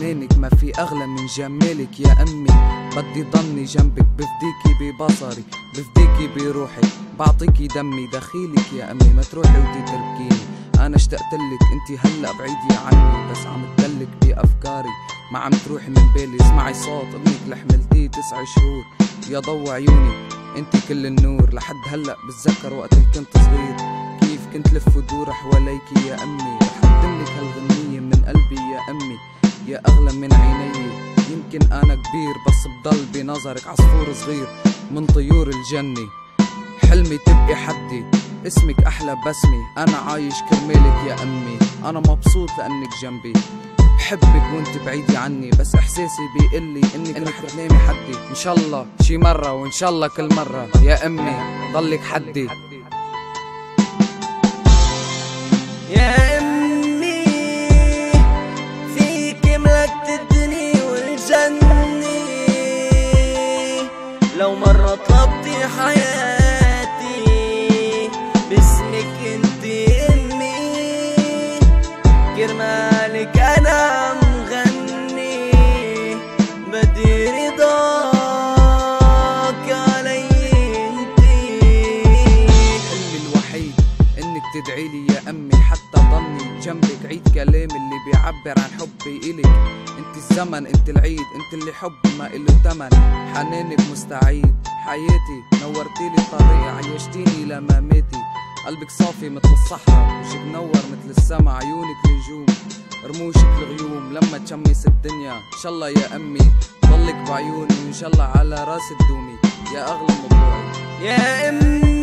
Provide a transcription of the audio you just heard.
حنانك ما في أغلى من جمالك يا أمي. بدي ضلني جنبك، بفديكي ببصري، بفديكي بروحي، بعطيكي دمي دخيلك يا أمي. ما تروحي وتتركيني، أنا اشتقتلك انتي هلأ بعيدي عني، بس عم تدلك بأفكاري ما عم تروحي من بالي. اسمعي صوت ابنك اللي حملتيه 9 شهور، يا ضو عيوني انتي كل النور. لحد هلأ بتذكر وقت اللي كنت صغير كيف كنت لف ودور حواليكي يا أمي. رح أقدملك هالغنية من قلبي يا أمي، يا أغلى من عيني. يمكن أنا كبير بس بضل بنظرك عصفور صغير من طيور الجنة. حلمي تبقي حدي، اسمك أحلى بسمي، أنا عايش كرمالك يا أمي. أنا مبسوط لأنك جنبي، بحبك وانت بعيدي عني، بس إحساسي بيقلي إنك رح تنامي حدي. إن شاء الله شي مرة وإن شاء الله كل مرة يا أمي ضلك حدي. يا أمي فيك ملكت الدنيا والجنة، لو مرة طلبتي حياتي باسمك انتي أمي، كرمالك أنا مغني، بدي رضاك علي انتي. حلمي الوحيد إنك تدعيلي يا أمي، حتى ضلني جنبك عيد كلامي اللي بيعبر عن حبي إلك. انت الزمن، انت العيد، انت اللي حب ما إله تمن. حنانك مستعيد حياتي، نورتيلي الطريق، عيشتيني لماماتي. قلبك صافي مثل الصحراء، وشك منور مثل السما، عيونك نجوم رموشك الغيوم لما تشمس الدنيا. ان شاء الله يا أمي ضلك بعيوني، وان شاء الله على راس الدومي يا أغلى من ضلوعي يا أمي